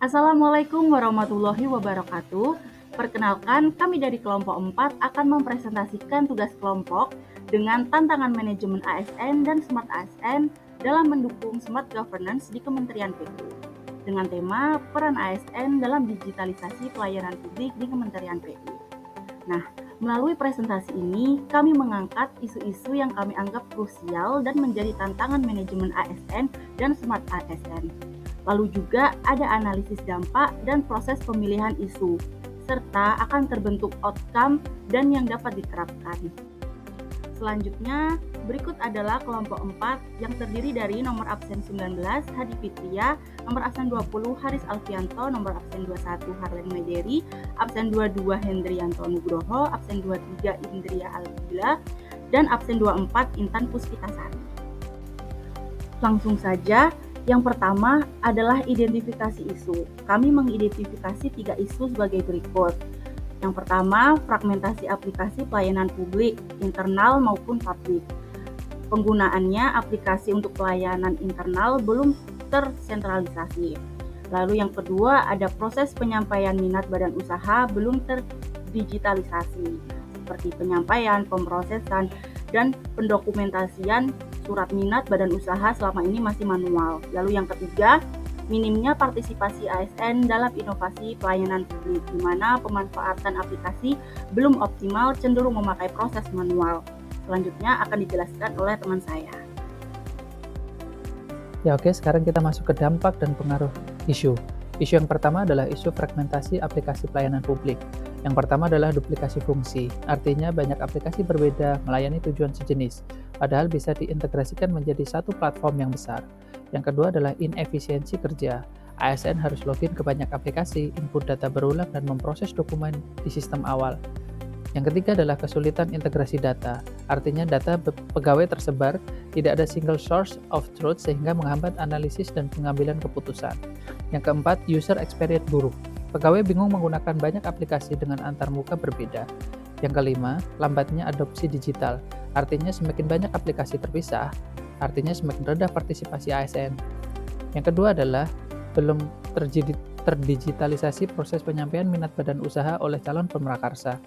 Assalamualaikum warahmatullahi wabarakatuh. Perkenalkan, kami dari kelompok 4 akan mempresentasikan tugas kelompok dengan tantangan manajemen ASN dan Smart ASN dalam mendukung Smart Governance di Kementerian PU. Dengan tema peran ASN dalam digitalisasi pelayanan publik di Kementerian PU. Nah, melalui presentasi ini, kami mengangkat isu-isu yang kami anggap krusial dan menjadi tantangan manajemen ASN dan Smart ASN. Lalu juga ada analisis dampak dan proses pemilihan isu, serta akan terbentuk outcome dan yang dapat diterapkan. Selanjutnya, berikut adalah kelompok 4 yang terdiri dari nomor absen 19 Hadi Fitria, nomor absen 20 Haris Alfianto, nomor absen 21 Harlen Mederi, absen 22 Hendrianto Nugroho, absen 23 Indria Albila, dan absen 24 Intan Puspitasari. Langsung saja, yang pertama adalah identifikasi isu. Kami mengidentifikasi 3 isu sebagai berikut. Yang pertama, fragmentasi aplikasi pelayanan publik, internal maupun publik. Penggunaannya aplikasi untuk pelayanan internal belum tersentralisasi. Lalu yang kedua, ada proses penyampaian minat badan usaha belum terdigitalisasi, seperti penyampaian, pemrosesan, dan pendokumentasian surat minat badan usaha selama ini masih manual. Lalu yang ketiga, minimnya partisipasi ASN dalam inovasi pelayanan publik, di mana pemanfaatan aplikasi belum optimal, cenderung memakai proses manual. Selanjutnya akan dijelaskan oleh teman saya. Ya oke, sekarang kita masuk ke dampak dan pengaruh isu. Isu yang pertama adalah isu fragmentasi aplikasi pelayanan publik. Yang pertama adalah duplikasi fungsi, artinya banyak aplikasi berbeda melayani tujuan sejenis, padahal bisa diintegrasikan menjadi satu platform yang besar. Yang kedua adalah inefisiensi kerja. ASN harus login ke banyak aplikasi, input data berulang, dan memproses dokumen di sistem awal. Yang ketiga adalah kesulitan integrasi data, artinya data pegawai tersebar, tidak ada single source of truth sehingga menghambat analisis dan pengambilan keputusan. Yang keempat, user experience buruk. Pegawai bingung menggunakan banyak aplikasi dengan antarmuka berbeda. Yang kelima, lambatnya adopsi digital, artinya semakin banyak aplikasi terpisah, artinya semakin rendah partisipasi ASN. Yang kedua adalah belum terdigitalisasi proses penyampaian minat badan usaha oleh calon pemrakarsa.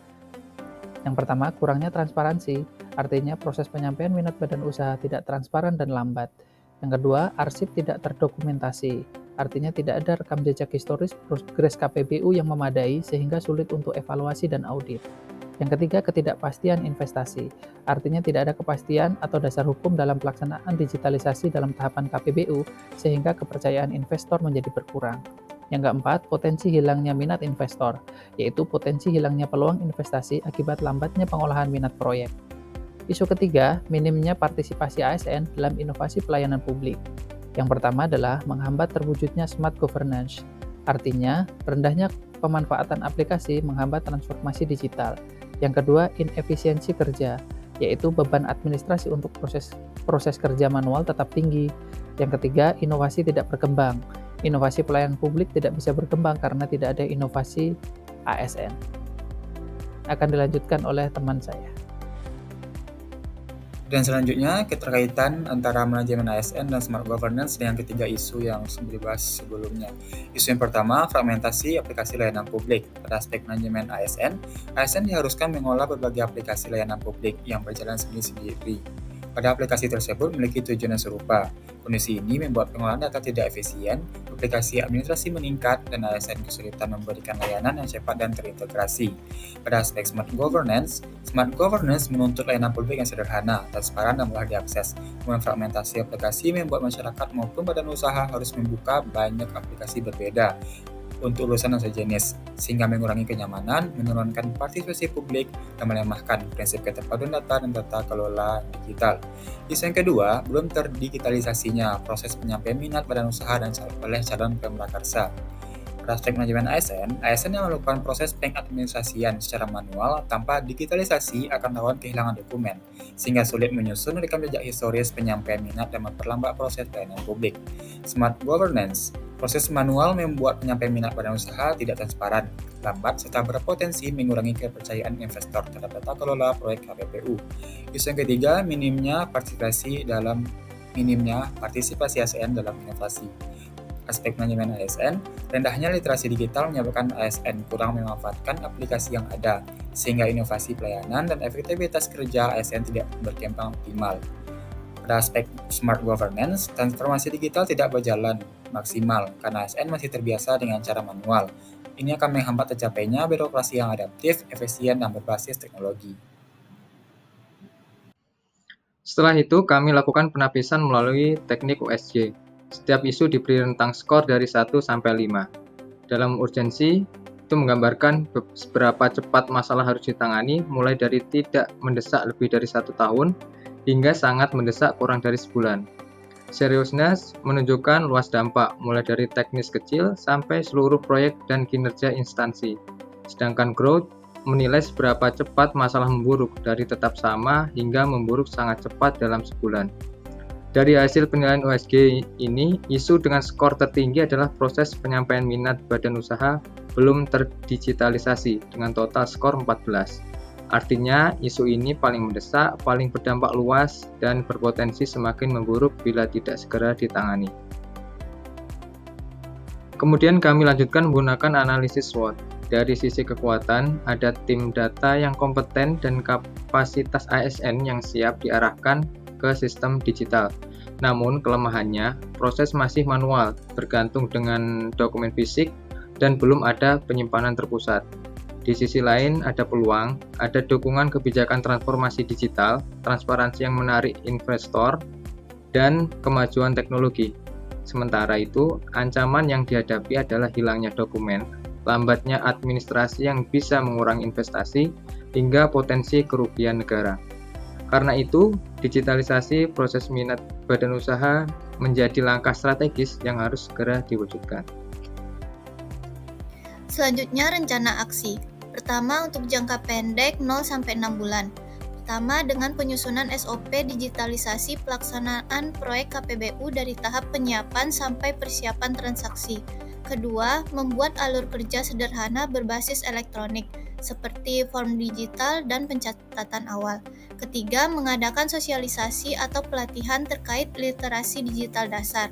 Yang pertama, kurangnya transparansi, artinya proses penyampaian minat badan usaha tidak transparan dan lambat. Yang kedua, arsip tidak terdokumentasi, artinya tidak ada rekam jejak historis progres KPBU yang memadai sehingga sulit untuk evaluasi dan audit. Yang ketiga, ketidakpastian investasi, artinya tidak ada kepastian atau dasar hukum dalam pelaksanaan digitalisasi dalam tahapan KPBU sehingga kepercayaan investor menjadi berkurang. Yang keempat, potensi hilangnya minat investor, yaitu potensi hilangnya peluang investasi akibat lambatnya pengolahan minat proyek. Isu ketiga, minimnya partisipasi ASN dalam inovasi pelayanan publik. Yang pertama adalah menghambat terwujudnya smart governance, artinya rendahnya pemanfaatan aplikasi menghambat transformasi digital. Yang kedua, inefisiensi kerja, yaitu beban administrasi untuk proses kerja manual tetap tinggi. Yang ketiga, inovasi tidak berkembang. Inovasi pelayanan publik tidak bisa berkembang karena tidak ada inovasi ASN. Akan dilanjutkan oleh teman saya. Dan selanjutnya, keterkaitan antara manajemen ASN dan smart governance dengan ketiga isu yang dibahas sebelumnya. Isu yang pertama, fragmentasi aplikasi layanan publik. Pada aspek manajemen ASN, ASN diharuskan mengolah berbagai aplikasi layanan publik yang berjalan sendiri-sendiri. Pada aplikasi tersebut memiliki tujuan yang serupa. Kondisi ini membuat pengolahan data tidak efisien, duplikasi administrasi meningkat, dan ASN kesulitan memberikan layanan yang cepat dan terintegrasi. Pada aspek smart governance menuntut layanan publik yang sederhana, transparan, dan mudah diakses. Fragmentasi aplikasi membuat masyarakat maupun badan usaha harus membuka banyak aplikasi berbeda untuk urusan yang sejenis, sehingga mengurangi kenyamanan, menurunkan partisipasi publik, dan melemahkan prinsip keterpaduan data dan tata kelola digital. Isu yang kedua, belum terdigitalisasinya proses penyampaian minat badan usaha dan oleh calon pemrakarsa. Pada aspek manajemen ASN yang melakukan proses pengadministrasian secara manual tanpa digitalisasi akan rawan kehilangan dokumen, sehingga sulit menyusun rekam jejak historis penyampaian minat dan memperlambat proses pelayanan publik. Smart governance, proses manual membuat penyampaian minat badan usaha tidak transparan, lambat, serta berpotensi mengurangi kepercayaan investor terhadap tata kelola proyek KPPU. Isu yang ketiga, minimnya partisipasi ASN dalam inovasi. Aspek manajemen ASN, rendahnya literasi digital menyebabkan ASN kurang memanfaatkan aplikasi yang ada, sehingga inovasi pelayanan dan efektivitas kerja ASN tidak berkembang optimal. Pada aspek smart governance, transformasi digital tidak berjalan maksimal karena ASN masih terbiasa dengan cara manual. Ini akan menghambat tercapainya birokrasi yang adaptif, efisien, dan berbasis teknologi. Setelah itu, kami lakukan penapisan melalui teknik USJ. Setiap isu diberi rentang skor dari 1 sampai 5. Dalam urgensi, itu menggambarkan seberapa cepat masalah harus ditangani, mulai dari tidak mendesak lebih dari 1 tahun, hingga sangat mendesak kurang dari sebulan. Seriousness menunjukkan luas dampak, mulai dari teknis kecil sampai seluruh proyek dan kinerja instansi. Sedangkan growth menilai seberapa cepat masalah memburuk, dari tetap sama hingga memburuk sangat cepat dalam sebulan. Dari hasil penilaian USG ini, isu dengan skor tertinggi adalah proses penyampaian minat badan usaha belum terdigitalisasi dengan total skor 14. Artinya, isu ini paling mendesak, paling berdampak luas, dan berpotensi semakin memburuk bila tidak segera ditangani. Kemudian kami lanjutkan menggunakan analisis SWOT. Dari sisi kekuatan, ada tim data yang kompeten dan kapasitas ASN yang siap diarahkan ke sistem digital. Namun kelemahannya, proses masih manual, bergantung dengan dokumen fisik, dan belum ada penyimpanan terpusat. Di sisi lain, ada peluang, ada dukungan kebijakan transformasi digital, transparansi yang menarik investor, dan kemajuan teknologi. Sementara itu, ancaman yang dihadapi adalah hilangnya dokumen, lambatnya administrasi yang bisa mengurangi investasi, hingga potensi kerugian negara. Karena itu, digitalisasi proses minat badan usaha menjadi langkah strategis yang harus segera diwujudkan. Selanjutnya, rencana aksi. Pertama, untuk jangka pendek 0-6 bulan. Pertama, dengan penyusunan SOP digitalisasi pelaksanaan proyek KPBU dari tahap penyiapan sampai persiapan transaksi. Kedua, membuat alur kerja sederhana berbasis elektronik, seperti form digital dan pencatatan awal. Ketiga, mengadakan sosialisasi atau pelatihan terkait literasi digital dasar.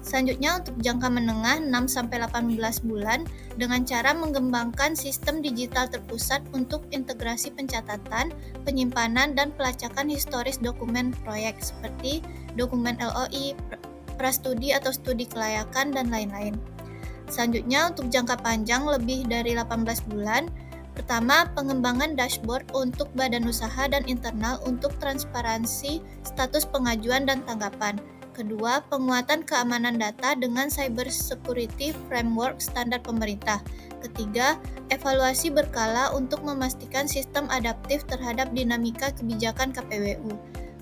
Selanjutnya, untuk jangka menengah 6-18 bulan dengan cara mengembangkan sistem digital terpusat untuk integrasi pencatatan, penyimpanan, dan pelacakan historis dokumen proyek seperti dokumen LOI, prastudi atau studi kelayakan, dan lain-lain. Selanjutnya, untuk jangka panjang lebih dari 18 bulan, pertama, pengembangan dashboard untuk badan usaha dan internal untuk transparansi status pengajuan dan tanggapan. Kedua, penguatan keamanan data dengan cyber security framework standar pemerintah. Ketiga, evaluasi berkala untuk memastikan sistem adaptif terhadap dinamika kebijakan KPBU.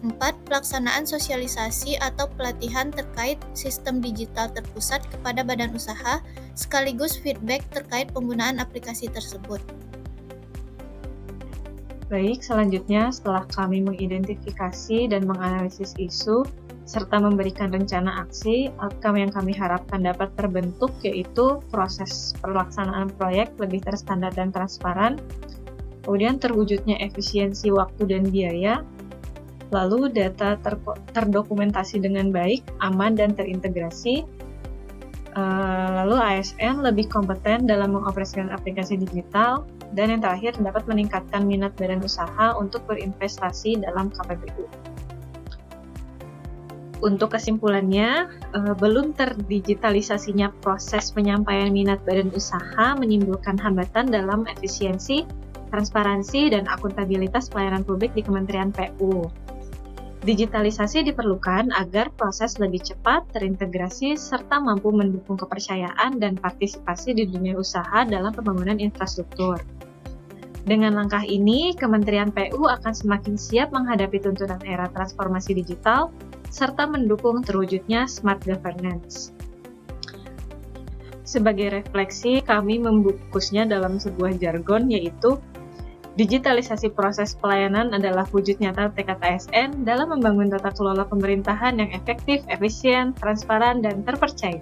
4. Pelaksanaan sosialisasi atau pelatihan terkait sistem digital terpusat kepada badan usaha, sekaligus feedback terkait penggunaan aplikasi tersebut. Baik, selanjutnya setelah kami mengidentifikasi dan menganalisis isu, serta memberikan rencana aksi, outcome yang kami harapkan dapat terbentuk yaitu proses pelaksanaan proyek lebih terstandar dan transparan, kemudian terwujudnya efisiensi waktu dan biaya, lalu data terdokumentasi dengan baik, aman, dan terintegrasi, lalu ASN lebih kompeten dalam mengoperasikan aplikasi digital, dan yang terakhir dapat meningkatkan minat badan usaha untuk berinvestasi dalam KPBU. Untuk kesimpulannya, belum terdigitalisasinya proses penyampaian minat badan usaha menimbulkan hambatan dalam efisiensi, transparansi, dan akuntabilitas pelayanan publik di Kementerian PU. Digitalisasi diperlukan agar proses lebih cepat, terintegrasi, serta mampu mendukung kepercayaan dan partisipasi di dunia usaha dalam pembangunan infrastruktur. Dengan langkah ini, Kementerian PU akan semakin siap menghadapi tuntutan era transformasi digital, serta mendukung terwujudnya smart governance. Sebagai refleksi, kami membungkusnya dalam sebuah jargon, yaitu digitalisasi proses pelayanan adalah wujud nyata tekad ASN dalam membangun tata kelola pemerintahan yang efektif, efisien, transparan, dan terpercaya.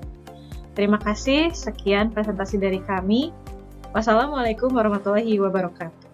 Terima kasih, sekian presentasi dari kami. Wassalamualaikum warahmatullahi wabarakatuh.